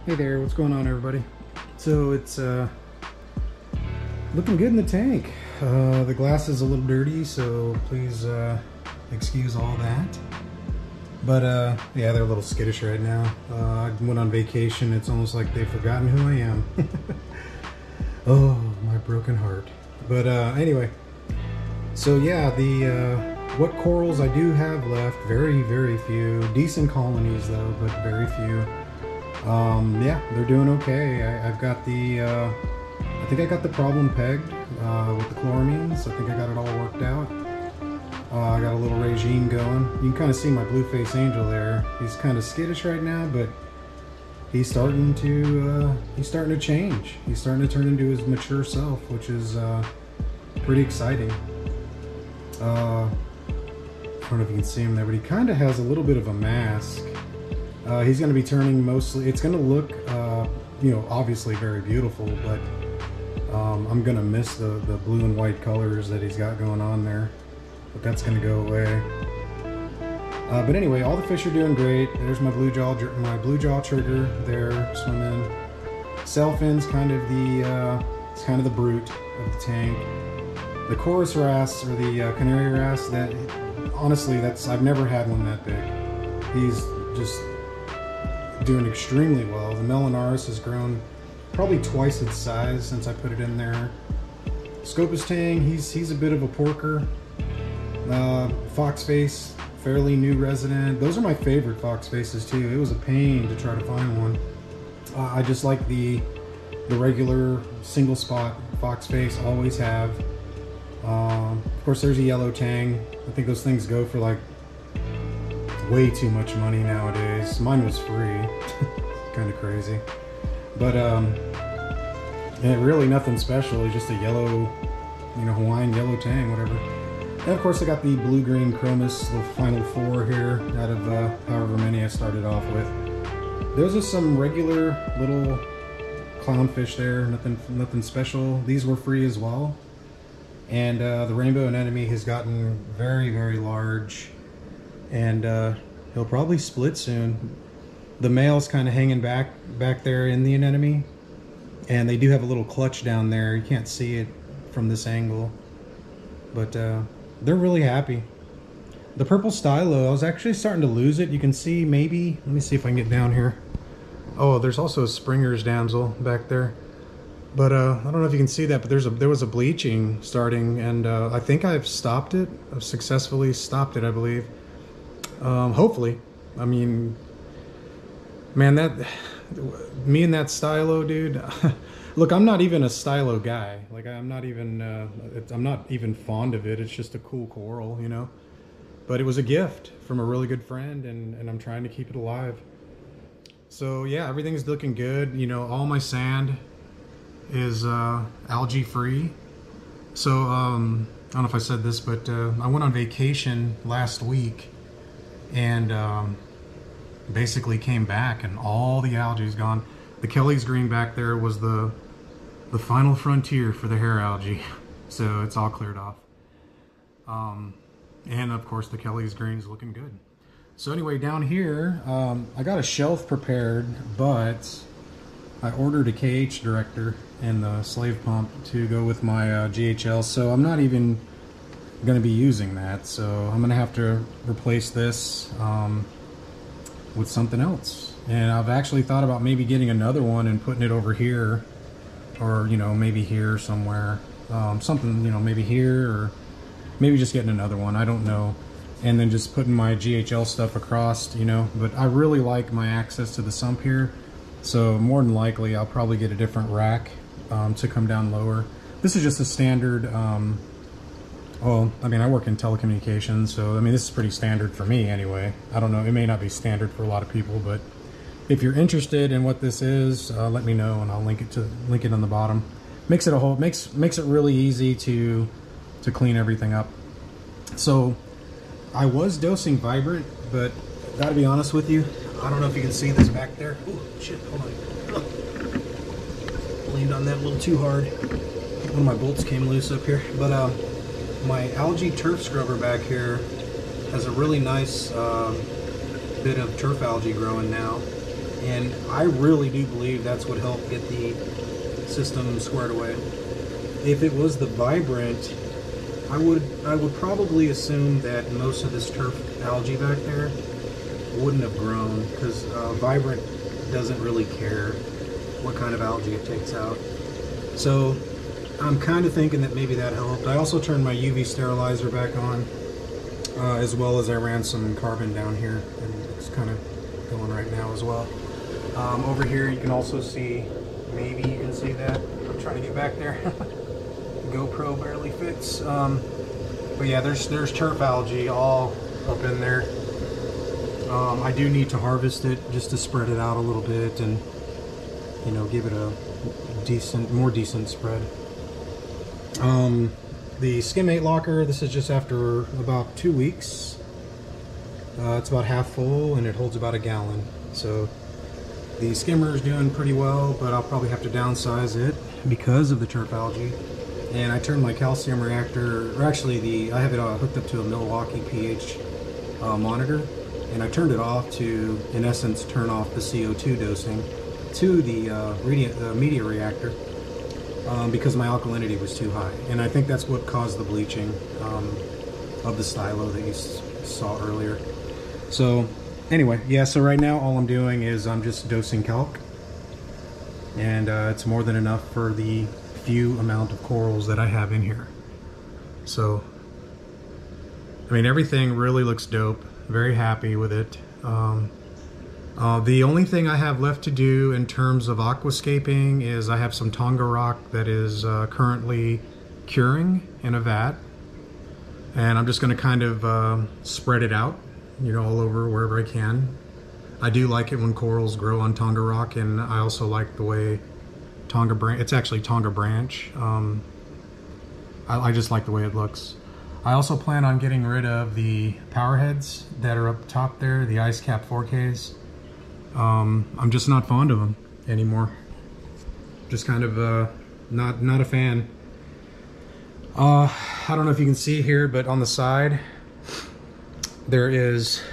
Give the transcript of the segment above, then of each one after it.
Hey there, what's going on everybody? So it's looking good in the tank. The glass is a little dirty, so please excuse all that. But yeah, they're a little skittish right now. I went on vacation, it's almost like they've forgotten who I am. Oh, my broken heart. But anyway, so yeah, the what corals I do have left, very few. Decent colonies though, but very few. Yeah, they're doing okay. I've got the, I think I got the problem pegged with the chloramines. I think I got it all worked out. I got a little regime going. You can kind of see my blue face angel there. He's kind of skittish right now, but he's starting to change. He's starting to turn into his mature self, which is pretty exciting. I don't know if you can see him there, but he kind of has a little bit of a mask. He's going to be turning mostly, it's going to look, you know, obviously very beautiful, but I'm going to miss the blue and white colors that he's got going on there, but that's going to go away. But anyway, all the fish are doing great. There's my blue jaw trigger there swimming. Sailfin's kind of the, it's kind of the brute of the tank. The chorus wrasse, or the canary wrasse, that honestly, I've never had one that big. He's just doing extremely well. The Melanaris has grown probably twice its size since I put it in there. Scopus tang, he's a bit of a porker. Foxface, fairly new resident. Those are my favorite fox faces too. It was a pain to try to find one. I just like the regular single spot fox face, always have. Of course there's a yellow tang. I think those things go for like way too much money nowadays. Mine was free. Kind of crazy. But yeah, really nothing special. It's just a yellow, you know, Hawaiian yellow tang, whatever. And of course I got the blue-green chromis, the final 4 here out of however many I started off with. Those are some regular little clownfish there, nothing special. These were free as well. And the rainbow anemone has gotten very large, and he'll probably split soon. The male's kind of hanging back there in the anemone, and they do have a little clutch down there. You can't see it from this angle, but they're really happy. The purple stylo, I was actually starting to lose it. You can see maybe, let me see if I can get down here. Oh, there's also a Springer's damsel back there. But I don't know if you can see that, but there was a bleaching starting, and I think I've stopped it. I've successfully stopped it, I believe. Hopefully. I mean, man, me and that stylo, dude. Look, I'm not even a stylo guy. Like, I'm not even fond of it. It's just a cool coral, you know. But it was a gift from a really good friend, and I'm trying to keep it alive. So yeah, everything's looking good. You know, all my sand is algae free. So I don't know if I said this, but I went on vacation last week, and basically came back and all the algae is gone. The Kelly's green back there was the final frontier for the hair algae, so it's all cleared off. And of course the Kelly's green is looking good. So anyway, down here I got a shelf prepared, but I ordered a KH director and the slave pump to go with my GHL, so I'm not even going to be using that. So I'm going to have to replace this with something else. And I've actually thought about maybe getting another one and putting it over here, or you know, maybe here somewhere, something, you know, maybe here, or maybe just getting another one, I don't know, and then just putting my GHL stuff across, you know. But I really like my access to the sump here, so more than likely I'll probably get a different rack to come down lower. This is just a standard, well, I mean, I work in telecommunications, so I mean, this is pretty standard for me anyway. I don't know, it may not be standard for a lot of people, but if you're interested in what this is, let me know and I'll link it on the bottom. Makes it makes it really easy to clean everything up. So I was dosing Vibrant, but gotta be honest with you, I don't know if you can see this back there. Oh shit, hold on. Leaned on that a little too hard. One of my bolts came loose up here. But my algae turf scrubber back here has a really nice bit of turf algae growing now. And I really do believe that's what helped get the system squared away. If it was the Vibrant, I would probably assume that most of this turf algae back there wouldn't have grown, because Vibrant doesn't really care what kind of algae it takes out. So I'm kind of thinking that maybe that helped. I also turned my UV sterilizer back on, as well as I ran some carbon down here, and it's kind of going right now as well. Over here you can also see, maybe you can see that. I'm trying to get back there. The GoPro barely fits. But yeah, there's turf algae all up in there. I do need to harvest it just to spread it out a little bit and, you know, give it a more decent spread. The Skim8 locker, this is just after about 2 weeks. It's about half full and it holds about a gallon. So the skimmer is doing pretty well, but I'll probably have to downsize it because of the turf algae. And I turned my calcium reactor, or actually I have it hooked up to a Milwaukee pH monitor, and I turned it off to, in essence, turn off the CO2 dosing to the media reactor because my alkalinity was too high. And I think that's what caused the bleaching of the stylo that you saw earlier. So anyway, yeah, so right now all I'm doing is I'm just dosing calc, and it's more than enough for the few amount of corals that I have in here. So I mean, everything really looks dope. Very happy with it. The only thing I have left to do in terms of aquascaping is I have some Tonga rock that is currently curing in a vat, and I'm just going to kind of spread it out, you know, all over wherever I can. I do like it when corals grow on Tonga rock, and I also like the way Tonga branch, it's actually Tonga branch. I just like the way it looks. I also plan on getting rid of the power heads that are up top there, the IceCap 4Ks. I'm just not fond of them anymore. Just kind of not a fan. I don't know if you can see here, but on the side there is,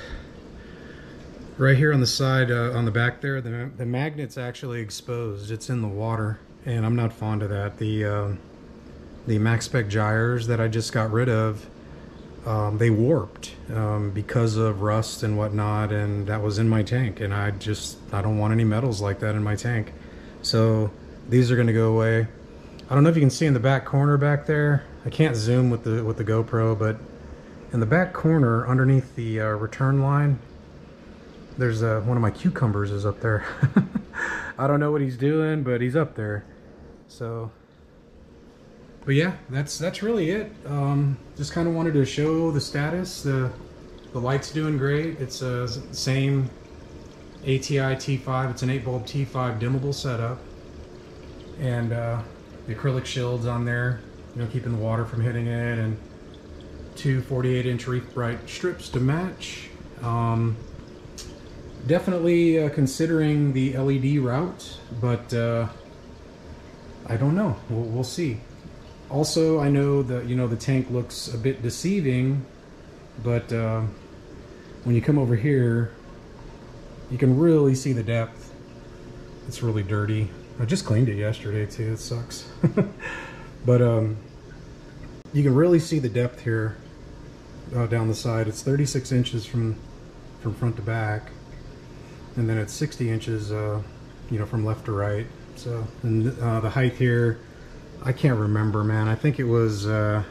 right here on the side, on the back there, the magnet's actually exposed. It's in the water, and I'm not fond of that. The MaxSpec gyres that I just got rid of, they warped because of rust and whatnot, and that was in my tank, and I don't want any metals like that in my tank. So these are going to go away. I don't know if you can see in the back corner back there. I can't zoom with the GoPro, but in the back corner underneath the return line, there's one of my cucumbers is up there. I don't know what he's doing, but he's up there. So, but yeah, that's really it. Just kind of wanted to show the status. The light's doing great. It's a same ATI T5. It's an 8-bulb T5 dimmable setup, and the acrylic shields on there, you know, keeping the water from hitting it, and two 48-inch Reef Bright strips to match. Definitely considering the LED route, but I don't know. We'll see. Also, I know that, you know, the tank looks a bit deceiving, but when you come over here, you can really see the depth. It's really dirty. I just cleaned it yesterday too. It sucks. But you can really see the depth here down the side. It's 36 inches from front to back, and then it's 60 inches, you know, from left to right. So, and the height here, I can't remember, man. I think it was, I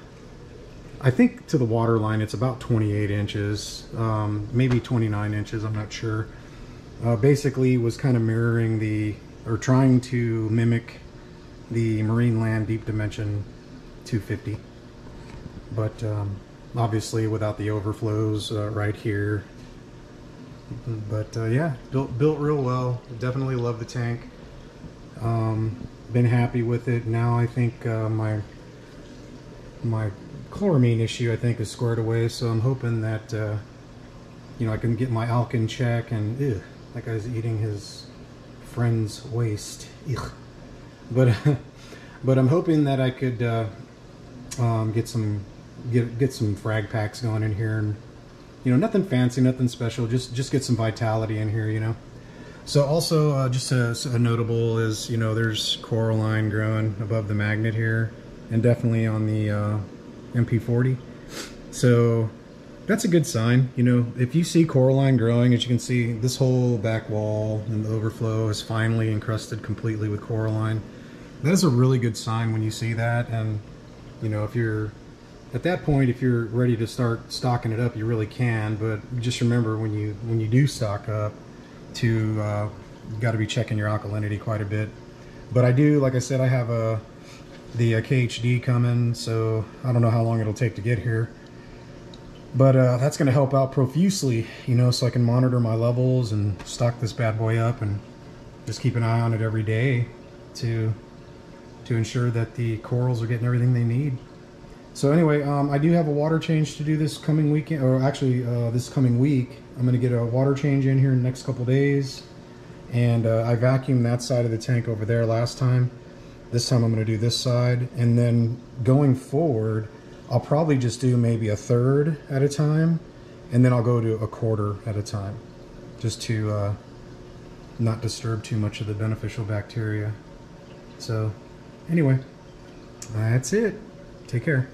think to the water line, it's about 28 inches, maybe 29 inches, I'm not sure. Basically was kind of mirroring or trying to mimic the Marineland Deep Dimension 250. But obviously without the overflows right here. But yeah, built real well. Definitely love the tank. Been happy with it. Now I think my chloramine issue, I think, is squared away. So I'm hoping that you know, I can get my alk in check. And ew, that guy's eating his friend's waste. Ugh. But I'm hoping that I could get some frag packs going in here, and, you know, nothing fancy, nothing special. Just get some vitality in here, you know. So also just a notable is, you know, there's coralline growing above the magnet here, and definitely on the MP40. So that's a good sign. You know, if you see coralline growing, as you can see, this whole back wall and the overflow is finally encrusted completely with coralline. That is a really good sign when you see that. And you know, if you're at that point, if you're ready to start stocking it up, you really can. But just remember, when you do stock up, to you got to be checking your alkalinity quite a bit. But I do, like I said, I have the KHD coming, so I don't know how long it'll take to get here. But that's going to help out profusely, you know, so I can monitor my levels and stock this bad boy up and just keep an eye on it every day to ensure that the corals are getting everything they need. So anyway, I do have a water change to do this coming weekend, or actually this coming week. I'm going to get a water change in here in the next couple days. And I vacuumed that side of the tank over there last time. This time I'm going to do this side. And then going forward, I'll probably just do maybe a third at a time. And then I'll go to a quarter at a time. Just to not disturb too much of the beneficial bacteria. So anyway, that's it. Take care.